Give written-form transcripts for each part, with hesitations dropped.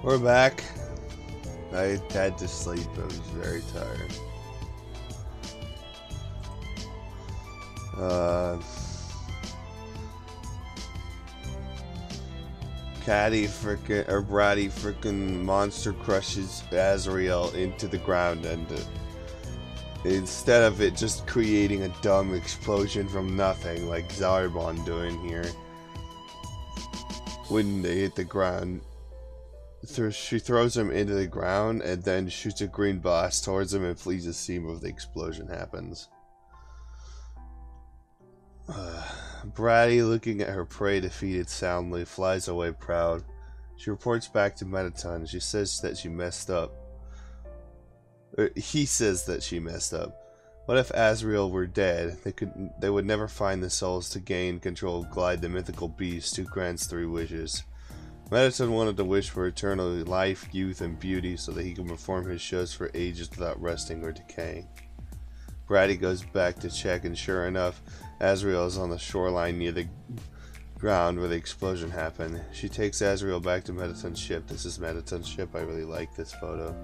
We're back. I had to sleep. I was very tired. Bratty frickin' monster crushes Azrael into the ground, and instead of it just creating a dumb explosion from nothing like Zarbon doing here, when they hit the ground, she throws him into the ground and then shoots a green blast towards him and flees the scene where the explosion happens. Bratty, looking at her prey defeated soundly, flies away proud. She reports back to Mettaton. She says that she messed up. He says that she messed up. What if Azrael were dead? They would never find the souls to gain control of Glide, the mythical beast, who grants 3 wishes. Mettaton wanted to wish for eternal life, youth, and beauty so that he can perform his shows for ages without resting or decaying. Bratty goes back to check, and sure enough, Azrael is on the shoreline near the ground where the explosion happened. She takes Azrael back to Mettaton's ship. This is Mettaton's ship. I really like this photo.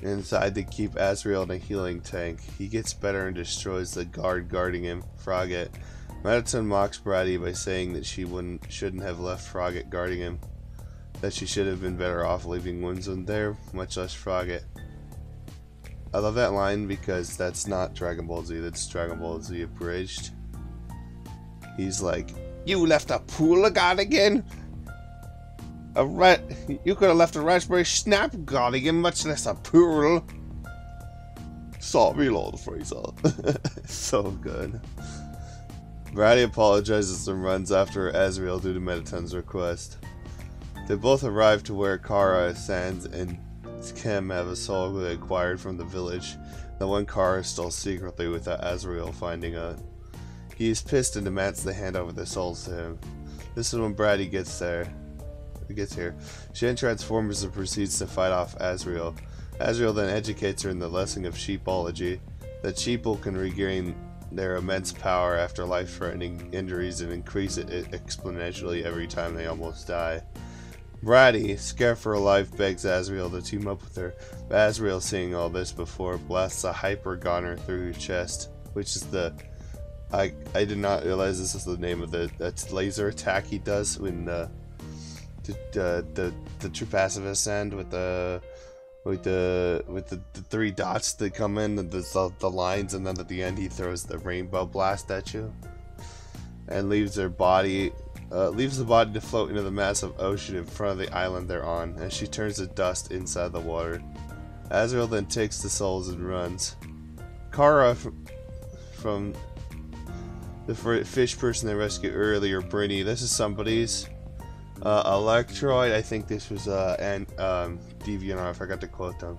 Inside, they keep Azrael in a healing tank. He gets better and destroys the guard guarding him, Frogget. Mettaton mocks Bratty by saying that she shouldn't have left Frogget guarding him. That she should have been better off leaving Winston there, much less Frogget. I love that line because that's not Dragon Ball Z, that's Dragon Ball Z abridged. He's like, "You left a pool guard again? You could have left a raspberry snap guard again, much less a pool." Sorry, Lord Fraser. So good. Bratty apologizes and runs after Azrael due to Mettaton's request. They both arrive to where Kara, Sans, and Kim have a soul they acquired from the village. The one Kara stole secretly without Azrael finding out. He is pissed and demands they hand over the souls to him. This is when Bratty gets here. She then transforms and proceeds to fight off Azrael. Azrael then educates her in the lesson of sheepology, that sheeple can regain their immense power after life-threatening injuries and increase it exponentially every time they almost die. Bratty, scared for her life, begs Azrael to team up with her, but Azrael, seeing all this before, blasts a hyper gunner through her chest, which is the... I did not realize this is the name of that's laser attack he does when the true pacifist end with the 3 dots that come in, the lines, and then at the end he throws the rainbow blast at you and leaves the body to float into the massive ocean in front of the island they're on, as she turns to dust inside the water. Azrael then takes the souls and runs. Kara from the fish person they rescued earlier, Brinny, this is somebody's Electroid. I think this was DeviantArt, I forgot to quote them.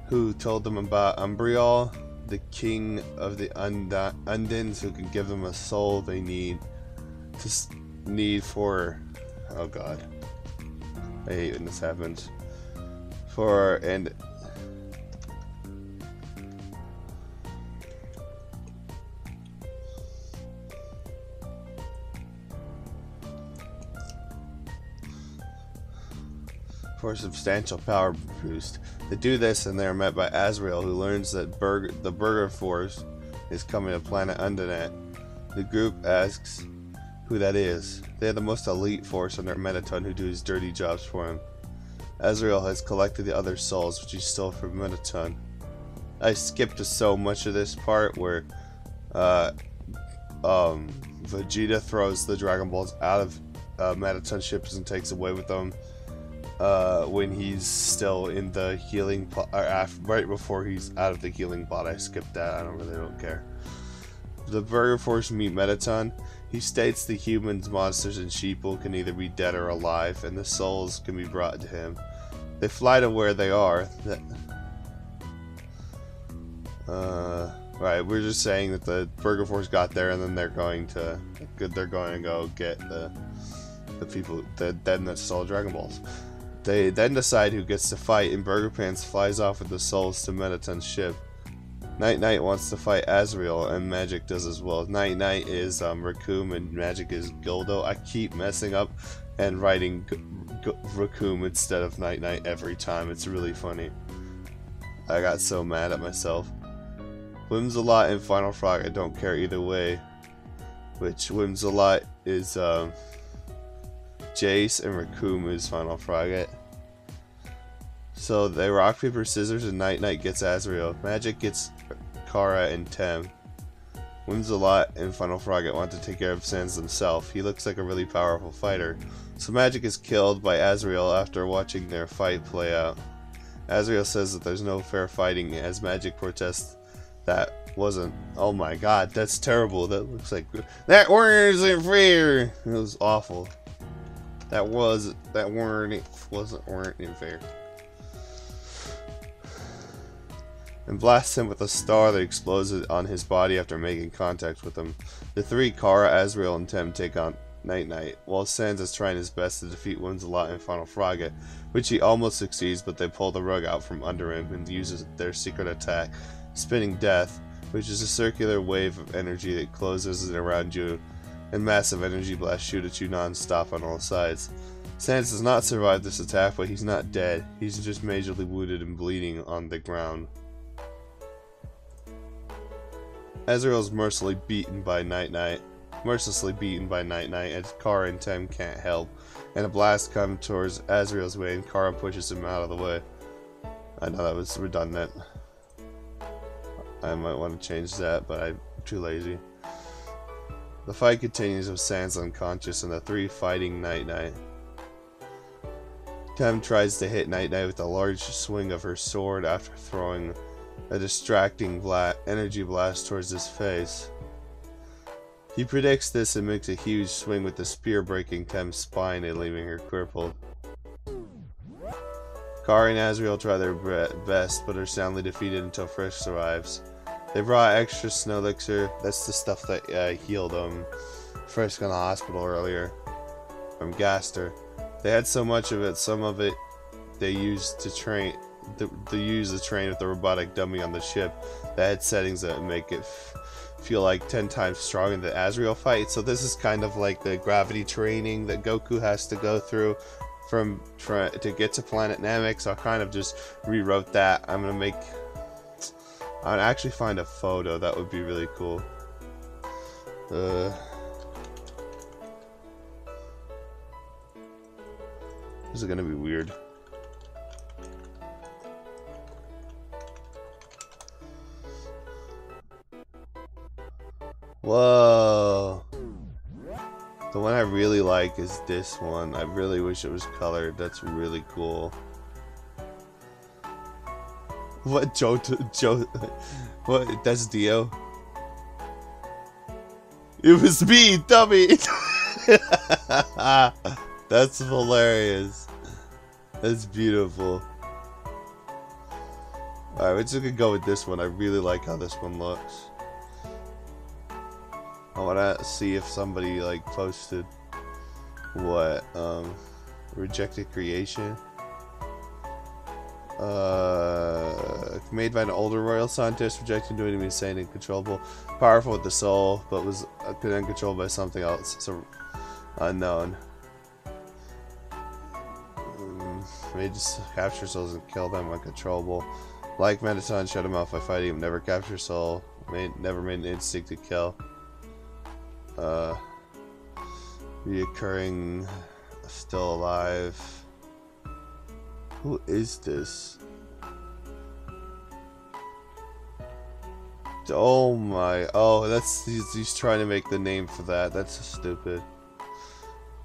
Who told them about Umbriel, the king of the Undines, who can give them a soul they need for... Oh god, I hate when this happens. For a substantial power boost. They do this and they are met by Azrael, who learns that the Burger Force is coming to planet Undertale. The group asks who that is. They are the most elite force under Mettaton, who do his dirty jobs for him. Azrael has collected the other souls which he stole from Mettaton. I skipped to so much of this part where Vegeta throws the Dragon Balls out of Mettaton's ships and takes away with them. When he's still in the healing pot, right before he's out of the healing pot. I skipped that. I don't care. The Burger Force meet Mettaton. He states the humans, monsters, and sheeple can either be dead or alive, and the souls can be brought to him. They fly to where they are. Right, we're just saying that the Burger Force got there, and then they're going to go get the people that stole Dragon Balls. They then decide who gets to fight, and Burger Pants flies off with the souls to Mettaton's ship. Night Knight wants to fight Azrael, and Magic does as well. Night Knight is Raccoon, and Magic is Goldo. I keep messing up and writing Raccoon instead of Night Knight every time. It's really funny. I got so mad at myself. Whimsalot and Final Frog, I don't care either way. Which Whimsalot is Jace and Raccoon is Final Frogget. So they rock, paper, scissors, and Night Knight gets Azrael. Magic gets Kara and Tem. Whimsalot and Final Frogget want to take care of Sans himself. He looks like a really powerful fighter. So Magic is killed by Azrael after watching their fight play out. Azrael says that there's no fair fighting, as Magic protests that wasn't. Oh my god, that's terrible. That looks like that wasn't fair. It was awful. That wasn't fair. And blasts him with a star that explodes on his body after making contact with him. The three, Kara, Azrael, and Tem, take on Night Knight, while Sans is trying his best to defeat Whimsalot and Final Frogget, which he almost succeeds, but they pull the rug out from under him and uses their secret attack, Spinning Death, which is a circular wave of energy that closes in around you, and massive energy blasts shoot at you non-stop on all sides. Sans does not survive this attack, but he's not dead. He's just majorly wounded and bleeding on the ground. Azrael is mercilessly beaten by Night Knight, and Kara and Tem can't help, and a blast comes towards Azrael's way, and Kara pushes him out of the way. I know that was redundant. I might want to change that, but I'm too lazy. The fight continues with Sans unconscious and the three fighting Night Knight. Tem tries to hit Night Knight with a large swing of her sword after throwing a distracting energy blast towards his face. He predicts this and makes a huge swing with the spear, breaking Tem's spine and leaving her crippled. Kara and Azrael try their best, but are soundly defeated until Frisk arrives. They brought extra snow elixir. That's the stuff that healed Frisk in the hospital earlier from Gaster. They had so much of it, some of it they used to train. To use the train with the robotic dummy on the ship that had settings that make it feel like 10 times stronger than Azrael fight. So this is kind of like the gravity training that Goku has to go through to get to Planet Namek. So I kind of just rewrote that. I'd actually find a photo that would be really cool. This is gonna be weird. Whoa. The one I really like is this one. I really wish it was colored. That's really cool. What, Joe, what, that's Dio? It was me, dummy! That's hilarious. That's beautiful. Alright, we're just gonna go with this one. I really like how this one looks. I wanna see if somebody like posted what rejected creation. Made by an older royal scientist, rejecting doing to be insane and uncontrollable, powerful with the soul, but was uncontrolled by something else. So unknown. Made to capture souls and kill them uncontrollable. Like Mettaton, shut him off by fighting him. Never capture soul. Never made an instinct to kill. Reoccurring, still alive. Who is this? Oh my! Oh, that's he's trying to make the name for that. That's stupid.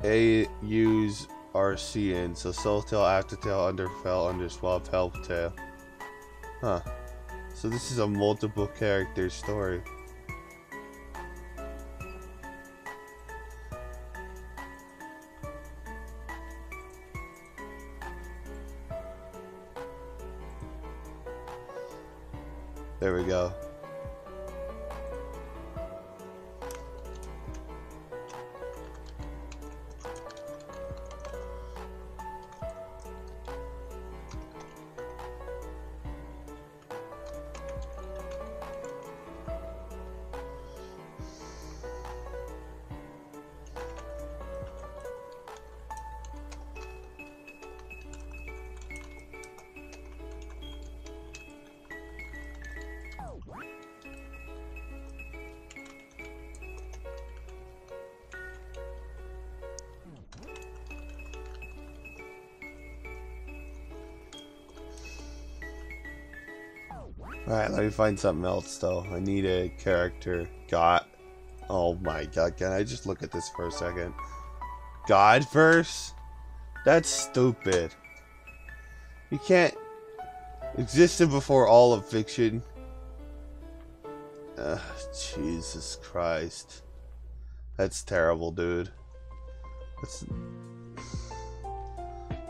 Use RCN. So Soultail, Aftertail, Underfell, Underswab, Helptail. Huh. So this is a multiple character story. There we go. Alright, let me find something else though. I need a character. God. Oh my god, can I just look at this for a second? God verse? That's stupid. You can't. Existed before all of fiction. Jesus Christ. That's terrible, dude. That's...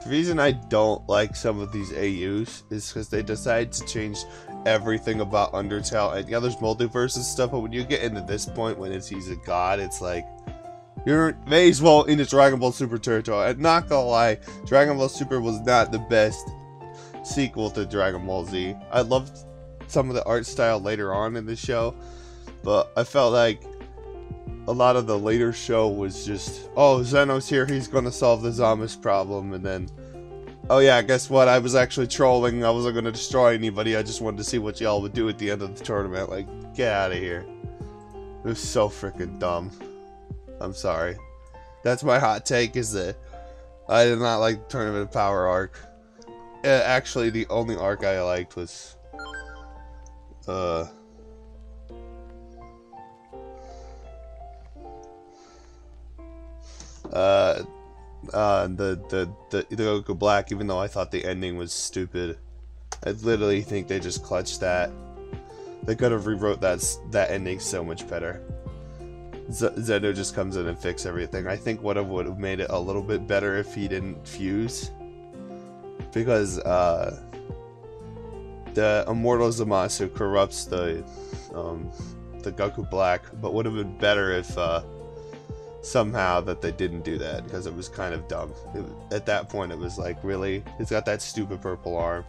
The reason I don't like some of these AUs is because they decide to change everything about Undertale. And yeah, there's multiverse and stuff, but when you get into this point, when he's a god, it's like, you're may as well into Dragon Ball Super territory. And not gonna lie, Dragon Ball Super was not the best sequel to Dragon Ball Z. I loved some of the art style later on in the show, but I felt like a lot of the later show was just, oh, Zeno's here, he's gonna solve the Zombies problem, and then, oh yeah, guess what, I was actually trolling, I wasn't gonna destroy anybody, I just wanted to see what y'all would do at the end of the tournament. Like, get out of here. It was so freaking dumb. I'm sorry. That's my hot take, is that I did not like the Tournament of Power arc. Actually, the only arc I liked was the Goku Black, even though I thought the ending was stupid. I literally think they just clutched that. They could have rewrote that ending so much better. Zeno just comes in and fixes everything. I think would have made it a little bit better if he didn't fuse, because the Immortal Zamasu corrupts the Goku Black, but would have been better if somehow that they didn't do that, because it was kind of dumb. At that point, it was like, really? He's got that stupid purple arm.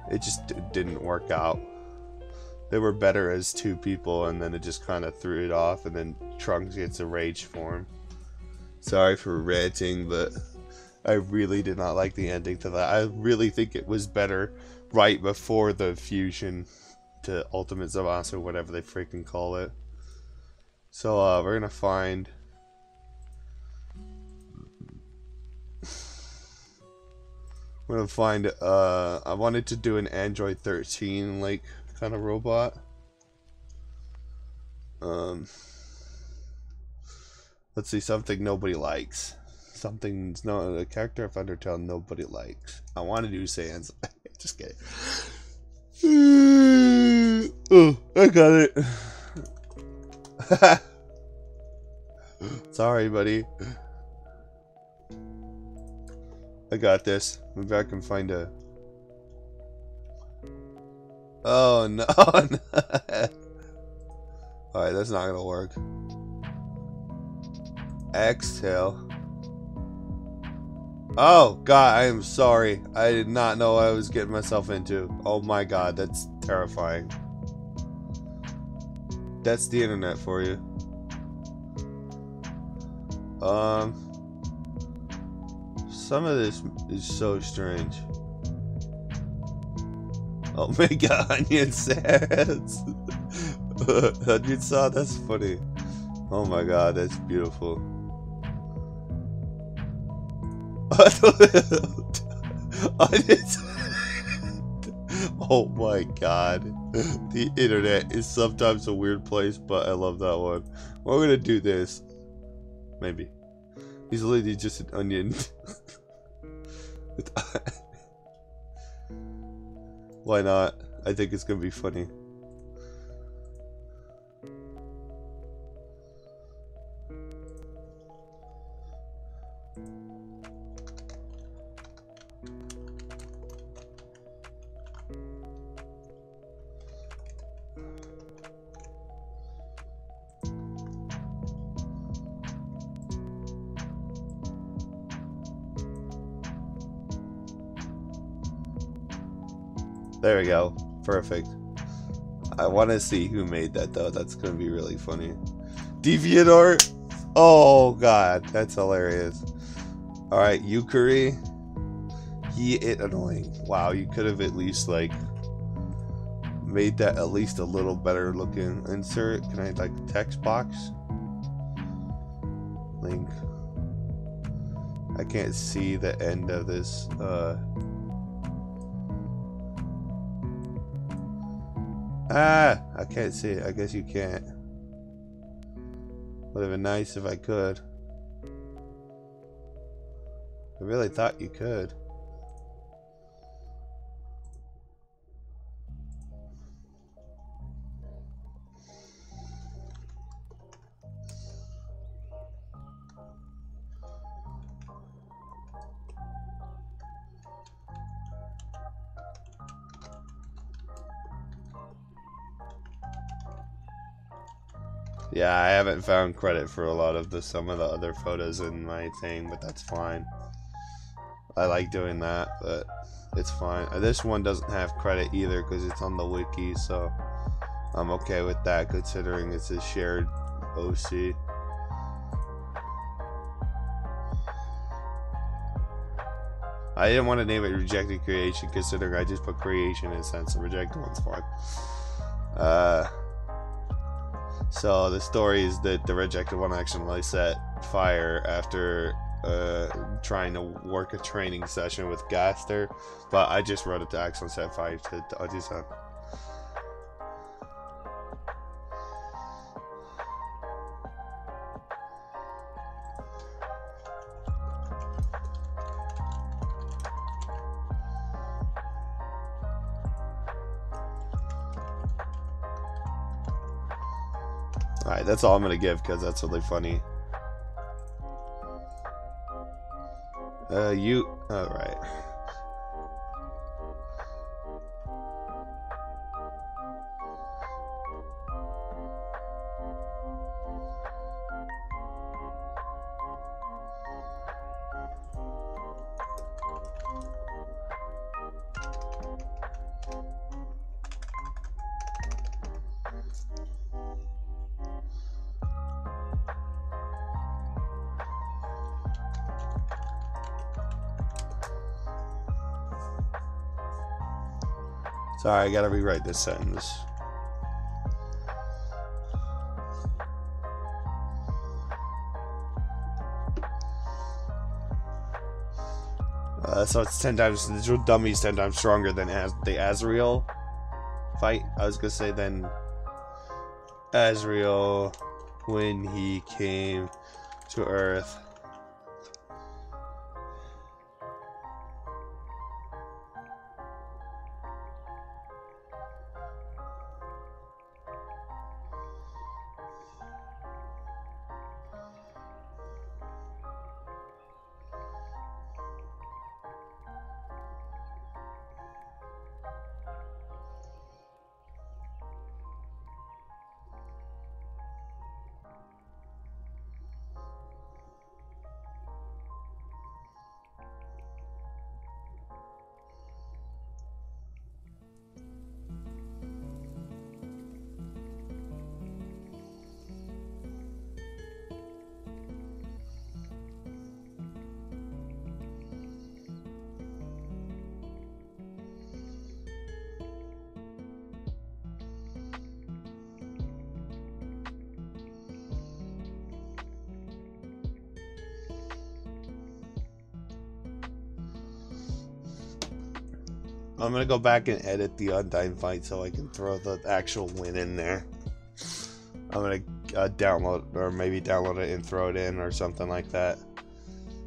It just didn't work out. They were better as two people, and then it just kind of threw it off, and then Trunks gets a rage form. Sorry for ranting, but I really did not like the ending to that. I really think it was better right before the fusion to Ultimate Zamasu, or whatever they freaking call it. So, we're gonna find... I wanted to do an Android 13, like, kind of robot. Let's see, something nobody likes. A character of Undertale nobody likes. I want to do Sans. Just kidding. Oh, I got it. Sorry, buddy. I got this. Maybe I can find a... Oh, no. Alright, that's not gonna work. Exhale. Oh, God, I am sorry. I did not know what I was getting myself into. Oh my God, that's terrifying. That's the internet for you. Some of this is so strange. Oh my God, onion sands. Onion saw, that's funny. Oh my God, that's beautiful. Oh my God. The internet is sometimes a weird place, but I love that one. We're gonna do this. Maybe. He's literally just an onion. Why not? I think it's gonna be funny. There we go. Perfect. I want to see who made that, though. That's going to be really funny. DeviantArt? Oh, God. That's hilarious. Alright, Yukari. It annoying. Wow, you could have at least, like, made that at least a little better looking. Insert. Can I, like, text box? Link. I can't see the end of this, Ah! I can't see it. I guess you can't. Would have been nice if I could. I really thought you could. Yeah, I haven't found credit for a lot of some of the other photos in my thing, but that's fine. I like doing that, but it's fine. This one doesn't have credit either because it's on the wiki, so I'm okay with that considering it's a shared OC. I didn't want to name it Rejected Creation considering I just put creation in a sense, so rejected one's fine. So the story is that the rejected one accidentally set fire after trying to work a training session with Gaster, but I just wrote it to accidentally set fire to Oji-san. Alright, that's all I'm gonna give because that's really funny. Alright. Sorry, I gotta rewrite this sentence. So it's 10 times, the dummy's 10 times stronger than the Azrael fight. I was gonna say then Azrael when he came to Earth. I'm gonna go back and edit the Undyne fight so I can throw the actual win in there. I'm gonna download, or maybe download it and throw it in or something like that.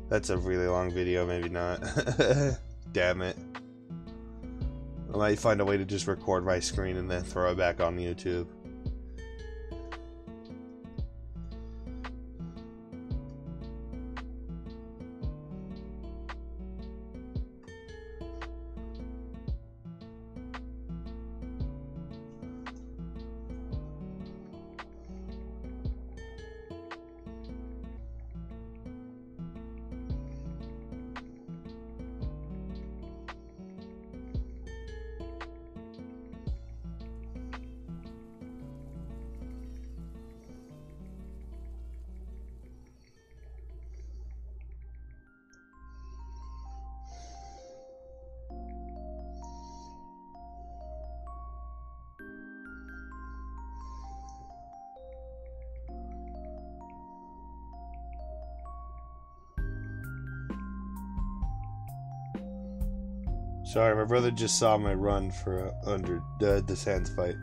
That's a really long video, maybe not. Damn it. I might find a way to just record my screen and then throw it back on YouTube. Sorry, my brother just saw my run for the Sands fight.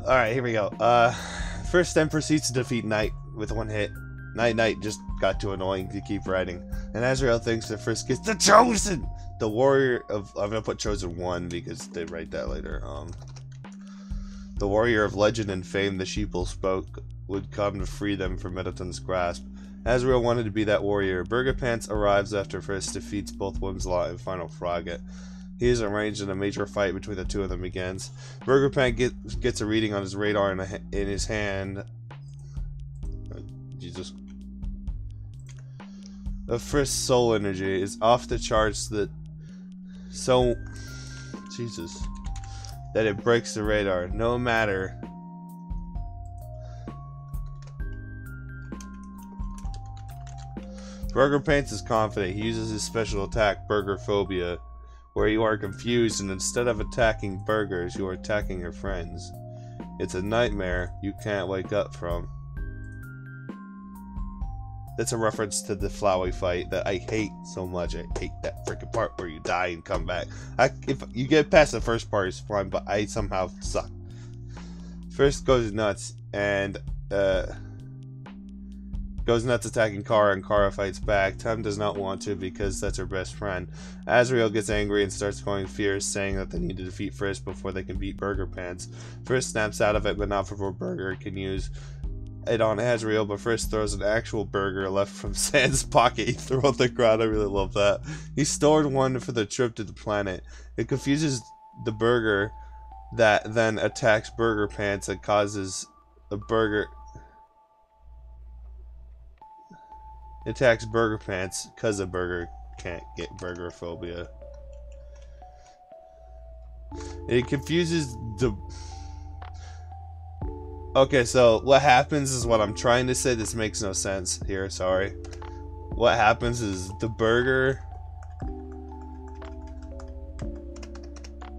Alright, here we go. First then proceeds to defeat Knight with one hit. Knight just got too annoying to keep riding. And Azrael thinks that first gets the Chosen! The warrior of... I'm gonna put Chosen 1 because they write that later. The warrior of legend and fame the sheeple spoke would come to free them from Mettaton's grasp. Azrael wanted to be that warrior. Burger Pants arrives after Frisk defeats both Whimsalot and Final Frogget. He is arranged and a major fight between the two of them begins. Burger Pants gets a reading on his radar in his hand. Jesus. Of Frisk's soul energy is off the charts that that it breaks the radar. No matter. Burger Pants is confident. He uses his special attack, Burger Phobia, where you are confused and instead of attacking burgers, you are attacking your friends. It's a nightmare you can't wake up from. That's a reference to the Flowey fight that I hate so much. I hate that freaking part where you die and come back. If you get past the first part, it's fine, but I somehow suck. First goes nuts and goes nuts attacking Kara, and Kara fights back. Tem does not want to because that's her best friend. Azrael gets angry and starts going fierce, saying that they need to defeat Frisk before they can beat Burger Pants. Frisk snaps out of it, but not before Burger can use it on Azrael, but Frisk throws an actual burger left from Sand's pocket. He threw on the ground. I really love that. He stored one for the trip to the planet. It confuses the burger that then attacks Burger Pants and causes a burger... attacks Burger Pants because a burger can't get burger phobia. It confuses the... Okay, so what happens is what I'm trying to say. This makes no sense here, sorry. What happens is the burger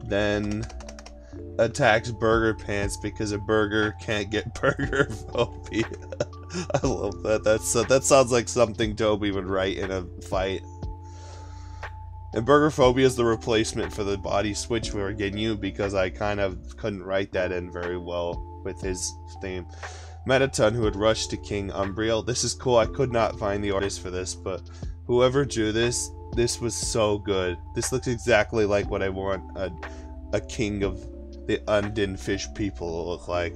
then attacks Burger Pants because a burger can't get burger phobia. I love that. That sounds like something Toby would write in a fight. And burger phobia is the replacement for the body switch for Ginyu because I kind of couldn't write that in very well with his theme. Mettaton, who had rushed to King Umbriel. This is cool. I could not find the artist for this, but whoever drew this was so good. This looks exactly like what I want a king of the Undine fish people to look like.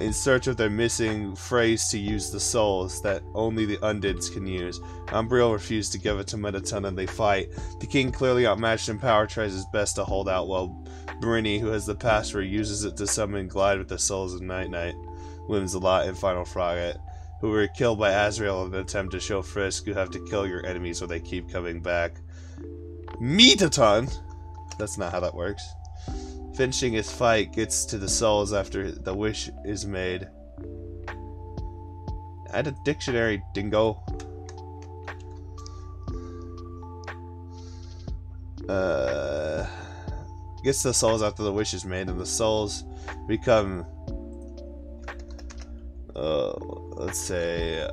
In search of their missing phrase to use the souls that only the Undines can use. Umbriel refused to give it to Mettaton and they fight. The king, clearly outmatched in power, tries his best to hold out while Brinny, who has the password, uses it to summon Glide with the souls of Night, Whimsalot, and Final Frogget, who were killed by Azrael in an attempt to show Frisk you have to kill your enemies or they keep coming back. Mettaton! That's not how that works. Finishing his fight gets to the souls after the wish is made. Add a dictionary, dingo. Gets to the souls after the wish is made, and the souls become let's say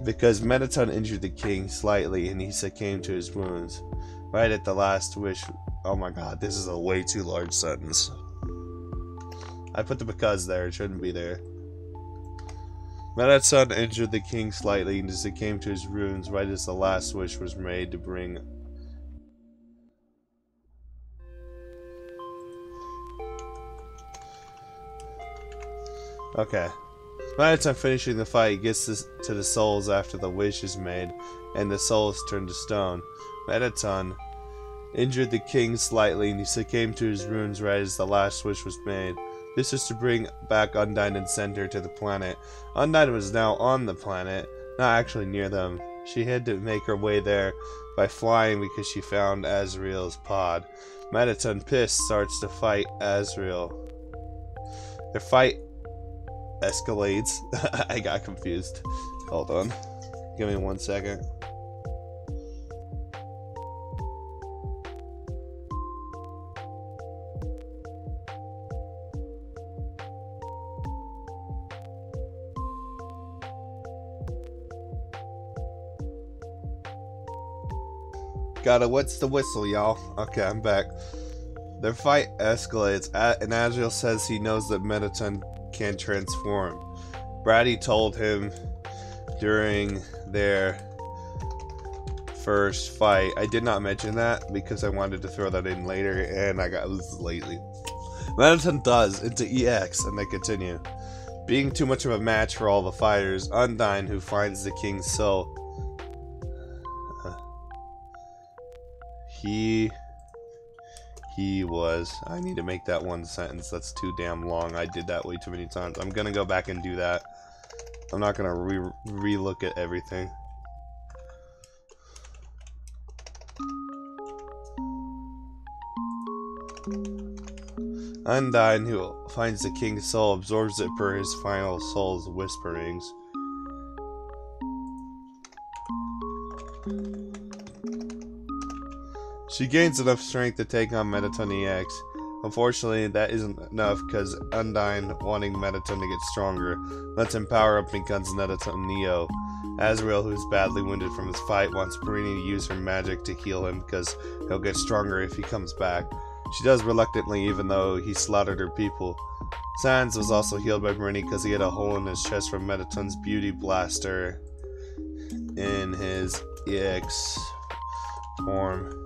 because Mettaton injured the king slightly and he succumbed to his wounds. Right at the last wish. Oh my god, this is a way too large sentence. I put the because there, it shouldn't be there. Mettaton injured the king slightly and succumbed to his wounds right as the last wish was made to bring... Okay. Mettaton finishing the fight gets to the souls after the wish is made, and the souls turn to stone. Mettaton injured the king slightly and he succumbed to his wounds right as the last wish was made. This is to bring back Undine and send her to the planet. Undine was now on the planet, not actually near them. She had to make her way there by flying because she found Azrael's pod. Mettaton, pissed, starts to fight Azrael. Their fight escalates. I got confused. Hold on. Give me 1 second. What's the whistle, y'all? Okay, I'm back. Their fight escalates, and Azrael says he knows that Mettaton can transform. Brady told him during their first fight. I did not mention that because I wanted to throw that in later, and I got lazy. Mettaton does into EX, and they continue. Being too much of a match for all the fighters, Undyne, who finds the king's soul, He was... I need to make that one sentence. That's too damn long. I did that way too many times. I'm gonna go back and do that. I'm not gonna re-look at everything. Undyne, who finds the king's soul, absorbs it per his final soul's whisperings. She gains enough strength to take on Mettaton EX. Unfortunately, that isn't enough because Undyne, wanting Mettaton to get stronger, lets him power up and becomes Mettaton Neo. Azrael, who's badly wounded from his fight, wants Marini to use her magic to heal him because he'll get stronger if he comes back. She does reluctantly, even though he slaughtered her people. Sans was also healed by Marini because he had a hole in his chest from Mettaton's beauty blaster in his EX form.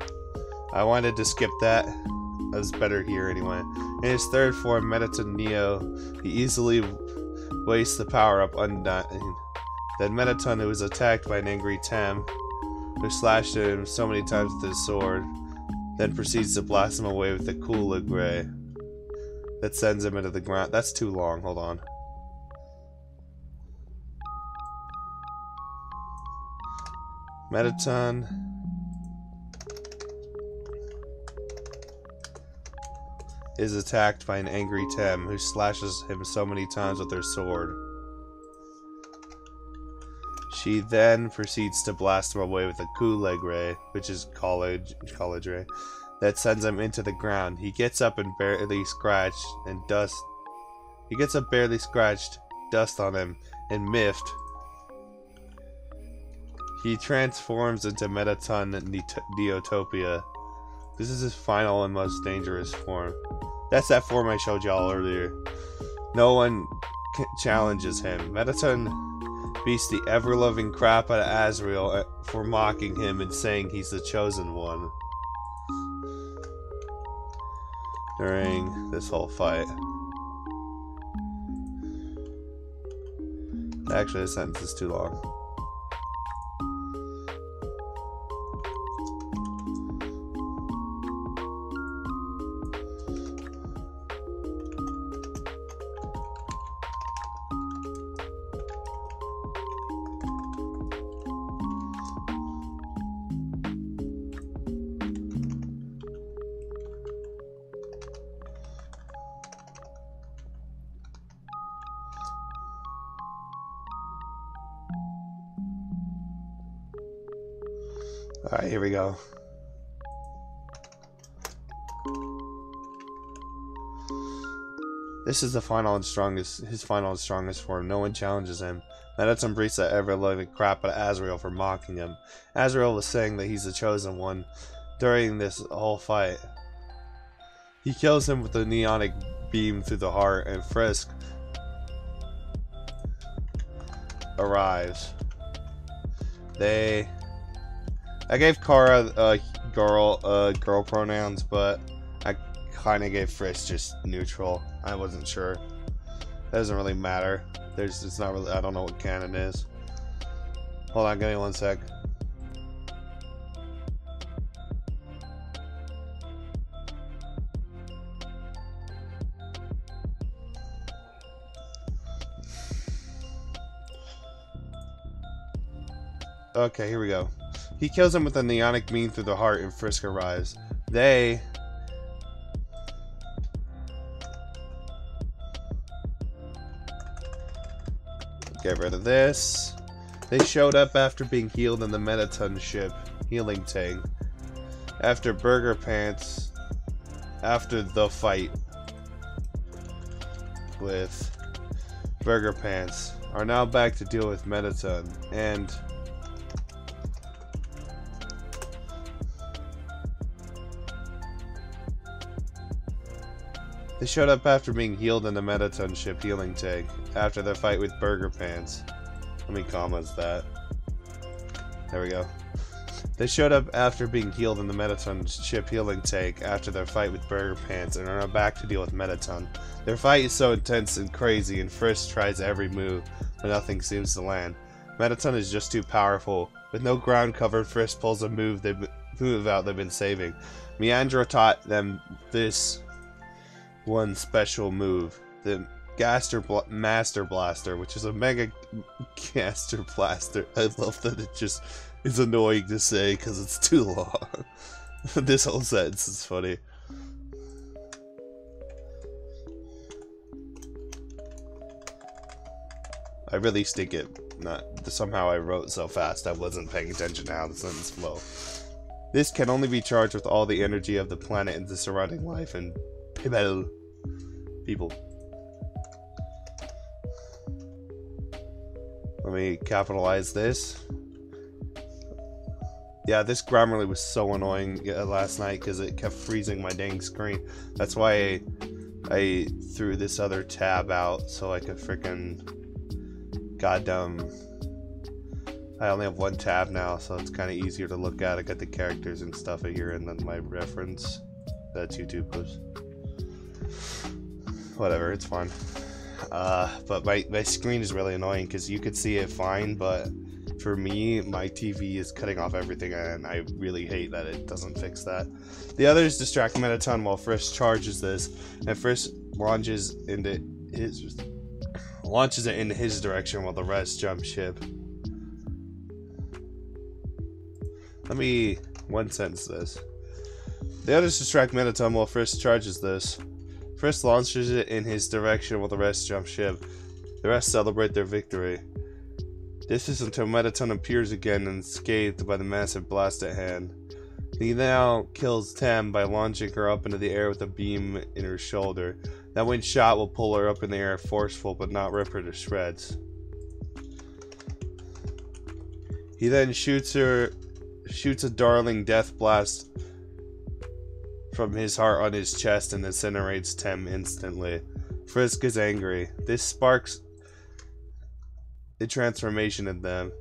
I wanted to skip that. That was better here anyway. In his third form, Mettaton Neo, he easily wastes the power-up Undyne. Then Mettaton, who is attacked by an angry Tam, who slashed him so many times with his sword, then proceeds to blast him away with a Kulig ray that sends him into the ground. That's too long, hold on. Mettaton is attacked by an angry Tem who slashes him so many times with her sword. She then proceeds to blast him away with a Kulig ray, which is college ray, that sends him into the ground. He gets up and barely scratched, and dust. He gets up barely scratched, dust on him, and miffed. He transforms into Mettaton Neotopia. This is his final and most dangerous form. That's that form I showed y'all earlier. No one challenges him. Mettaton beats the ever-loving crap out of Azrael for mocking him and saying he's the chosen one during this whole fight. Actually, this sentence is too long. Alright, here we go. This is the final and strongest, his final and strongest form. No one challenges him. Mettaton beats the ever-loving crap out of Azrael for mocking him. Azrael was saying that he's the chosen one during this whole fight. He kills him with a neonic beam through the heart, and Frisk arrives. I gave Kara girl pronouns, but I kind of gave Frisk just neutral. I wasn't sure. That doesn't really matter. It's not really. I don't know what canon is. Hold on, give me one sec. Okay, here we go. He kills him with a neonic beam through the heart, and Frisk arrives. They get rid of this. They showed up after being healed in the Mettaton ship, healing tank. After Burger Pants, after the fight with Burger Pants, are now back to deal with Mettaton, and They showed up after being healed in the Mettaton ship healing tank, after their fight with Burger Pants. How many commas that? There we go. They showed up after being healed in the Mettaton ship healing tank after their fight with Burger Pants and are now back to deal with Mettaton. Their fight is so intense and crazy, and Frisk tries every move, but nothing seems to land. Mettaton is just too powerful. With no ground cover, Frisk pulls a move out they've been saving. Meandra taught them this one special move, the Master Blaster, which is a Mega Gaster Blaster. I love that it just is annoying to say because it's too long. This whole sentence is funny. I really stink it. Somehow I wrote so fast I wasn't paying attention to how the sentence flow. This can only be charged with all the energy of the planet and the surrounding life and people. Let me capitalize this. Yeah, this Grammarly was so annoying last night because it kept freezing my dang screen. That's why I threw this other tab out so I could frickin' goddamn. I only have one tab now, so it's kind of easier to look at. I got the characters and stuff here, and then my reference. That's YouTube post. Whatever, it's fine. But my screen is really annoying because you could see it fine, but for me, my TV is cutting off everything, and I really hate that it doesn't fix that. The others distract Mettaton while Frisk charges this, and Frisk launches it into his direction while the rest jump ship. Let me one sentence this. The others distract Mettaton while Frisk charges this. Frisk launches it in his direction while the rest jump ship. The rest celebrate their victory. This is until Mettaton appears again and scathed by the massive blast at hand. He now kills Tam by launching her up into the air with a beam in her shoulder. That wind shot will pull her up in the air forceful but not rip her to shreds. He then shoots a darling death blast from his heart on his chest and incinerates Tem instantly. Frisk is angry. This sparks a transformation in them.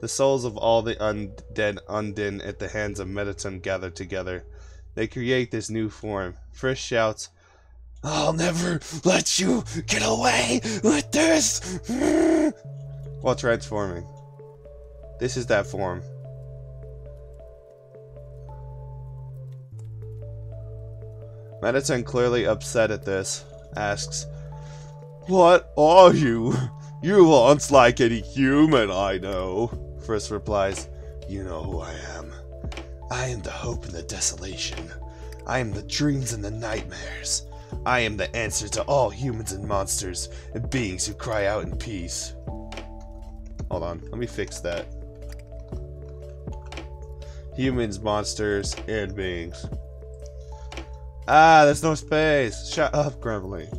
The souls of all the undead Undine at the hands of Mettaton gather together. They create this new form. Frisk shouts, "I'll never let you get away with this!" while transforming. This is that form. Mettaton, clearly upset at this, asks, "What are you? You aren't like any human I know." Frisk replies, "You know who I am. I am the hope and the desolation. I am the dreams and the nightmares. I am the answer to all humans and monsters and beings who cry out in peace." Hold on, let me fix that. Humans, monsters, and beings. Ah, there's no space. Shut up, Grumbly.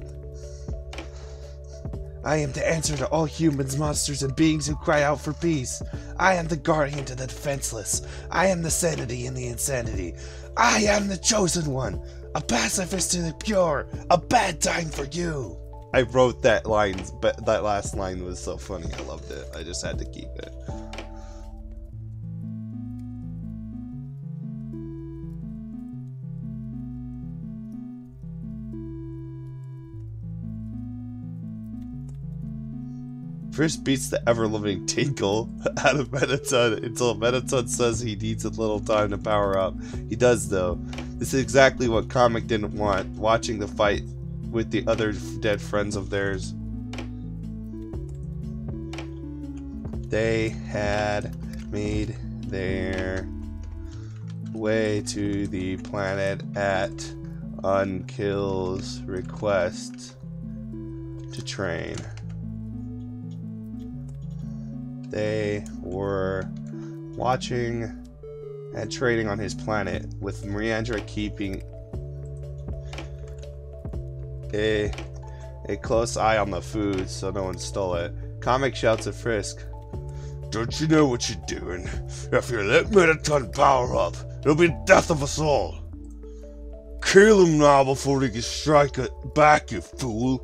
I am the answer to all humans, monsters, and beings who cry out for peace. I am the guardian to the defenseless. I am the sanity in the insanity. I am the chosen one. A pacifist to the pure. A bad time for you. I wrote that line, but that last line was so funny. I loved it. I just had to keep it. Frisk beats the ever-living Tinkle out of Mettaton until Mettaton says he needs a little time to power up. He does, though. This is exactly what Comic didn't want, watching the fight with the other dead friends of theirs. They had made their way to the planet at Unkill's request to train. They were watching and trading on his planet, with Meandra keeping a close eye on the food so no one stole it. Comic shouts at Frisk, "Don't you know what you're doing? If you let Mettaton power up, it'll be the death of us all." Kill him now before they can strike it back, you fool.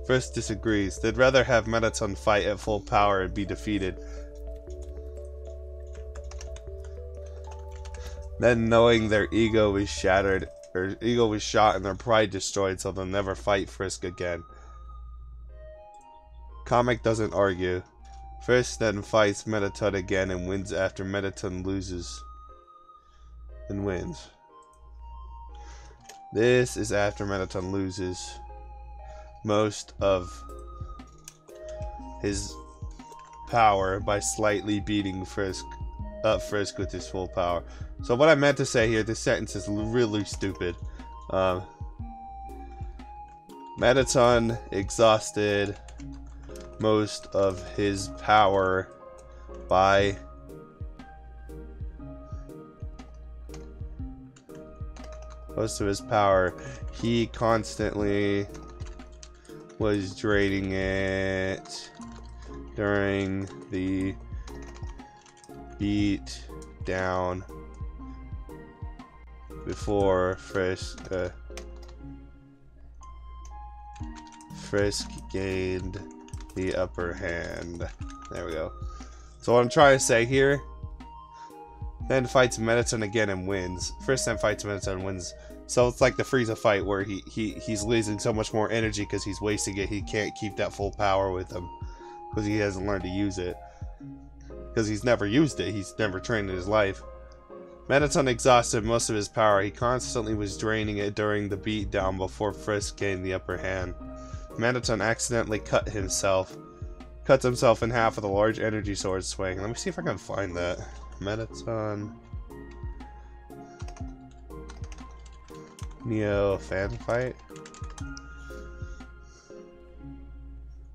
Frisk disagrees. They'd rather have Mettaton fight at full power and be defeated than knowing their ego is shattered, or ego was shot and their pride destroyed, so they'll never fight Frisk again. Comic doesn't argue. Frisk then fights Mettaton again and wins after Mettaton loses. And wins. This is after Mettaton loses most of his power by slightly beating Frisk with his full power. So what I meant to say here, this sentence is really stupid. Mettaton exhausted most of his power by he constantly was draining it during the beat down before Frisk gained the upper hand. There we go. So what I'm trying to say here, then fights Mettaton again and wins. Frisk then fights Mettaton and wins. So it's like the Frieza fight where he's losing so much more energy because he's wasting it. He can't keep that full power with him because he hasn't learned to use it. Because he's never used it. He's never trained in his life. Mettaton exhausted most of his power. He constantly was draining it during the beatdown before Frisk gained the upper hand. Mettaton accidentally cuts himself in half with a large energy sword swing. Let me see if I can find that. Mettaton Neo fan fight.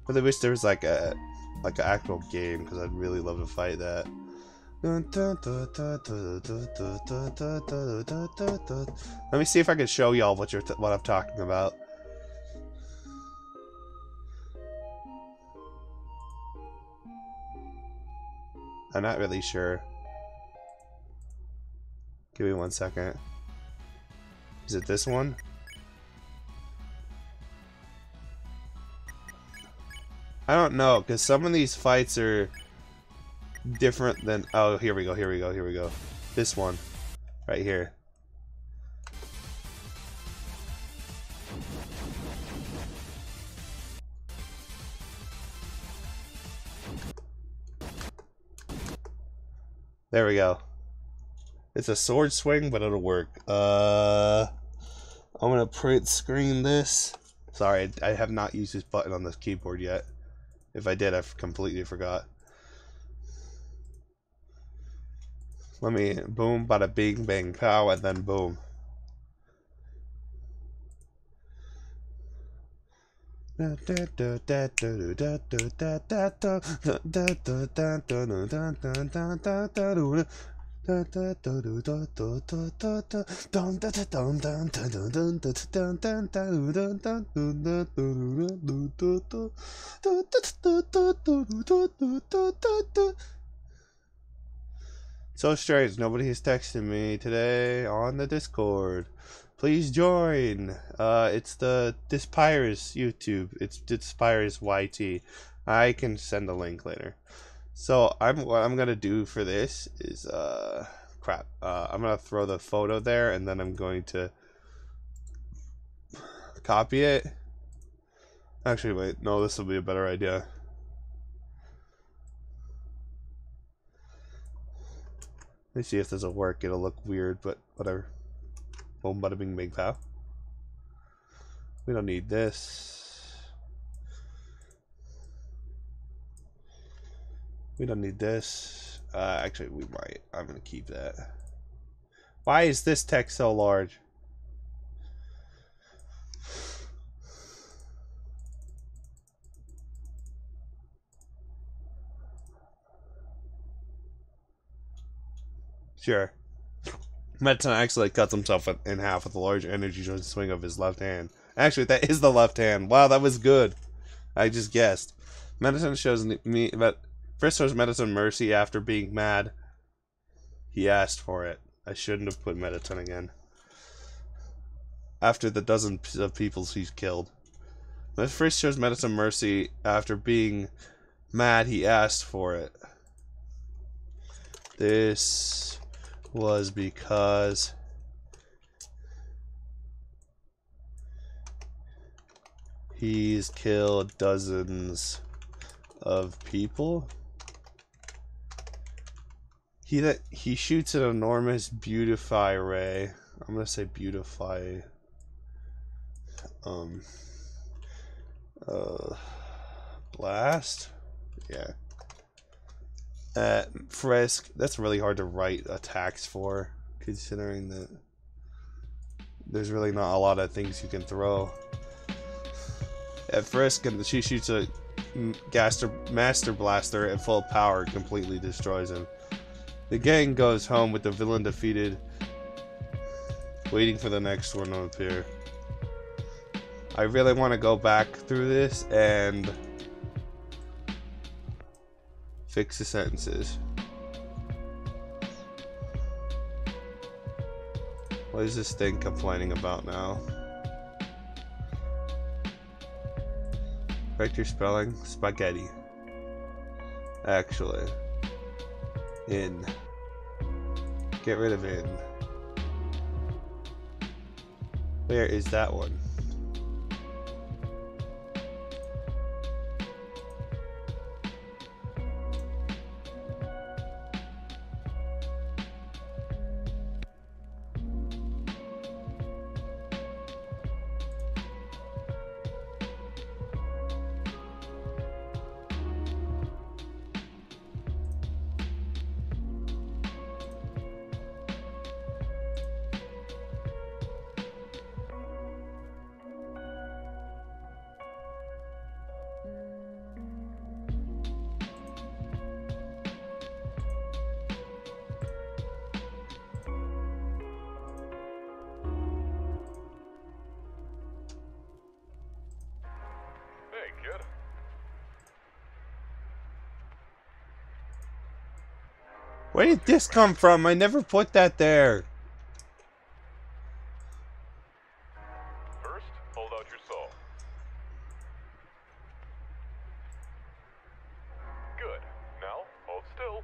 But I wish there was like an actual game, because I'd really love to fight that. Let me see if I can show y'all what I'm talking about. I'm not really sure. Give me 1 second. Is it this one? I don't know, because some of these fights are different than... Oh, here we go. This one. Right here. There we go. It's a sword swing, but it'll work. I'm gonna print screen this. Sorry, I have not used this button on this keyboard yet. If I did, I completely forgot. Let me boom, bada bing, bang, pow, and then boom. So strange, nobody has texted me today on the Discord. Please join. It's the Dispires YouTube. It's Dispires YT. I can send a link later. So what I'm gonna do for this is crap. I'm gonna throw the photo there, and then I'm going to copy it. Actually, wait. No, this will be a better idea. Let me see if this will work. It'll look weird, but whatever. Boom, bada bing, big pow. We don't need this. We don't need this. Actually, we might. I'm gonna keep that. Why is this text so large? Sure. Mettaton actually cuts himself in half with a large energy swing of his left hand. Actually, that is the left hand. Wow, that was good. I just guessed. Mettaton shows me, but first shows Mettaton mercy after being mad. He asked for it. I shouldn't have put Mettaton again. after the dozens of people he's killed. When first shows Metatron mercy after being mad, he asked for it. This was because he's killed dozens of people. He shoots an enormous beautify ray. I'm gonna say beautify. Blast. Yeah. Frisk. That's really hard to write attacks for, considering that there's really not a lot of things you can throw. At Frisk, and she shoots a Master Blaster at full power, completely destroys him. The gang goes home with the villain defeated, waiting for the next one to appear. I really want to go back through this and fix the sentences. What is this thing complaining about now? Correct your spelling. Spaghetti. Actually. In. Get rid of in. Where is that one? Where did this come from? I never put that there. First, hold out your soul. Good. Now, hold still.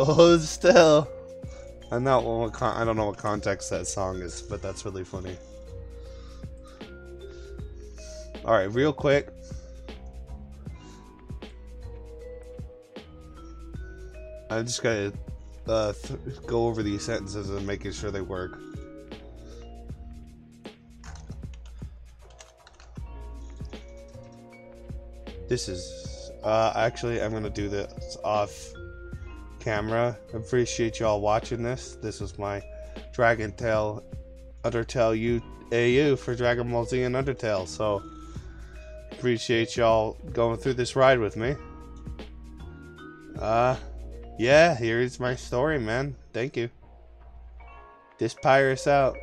Hold still. I don't know what context that song is, but that's really funny. Alright, real quick. I'm just gonna go over these sentences and making sure they work. This is actually I'm gonna do this off camera. I appreciate y'all watching this. This was my DragonTale Undertale AU for Dragon Ball Z and Undertale. So appreciate y'all going through this ride with me. Yeah, here's my story, man. Thank you. This Pyrus out.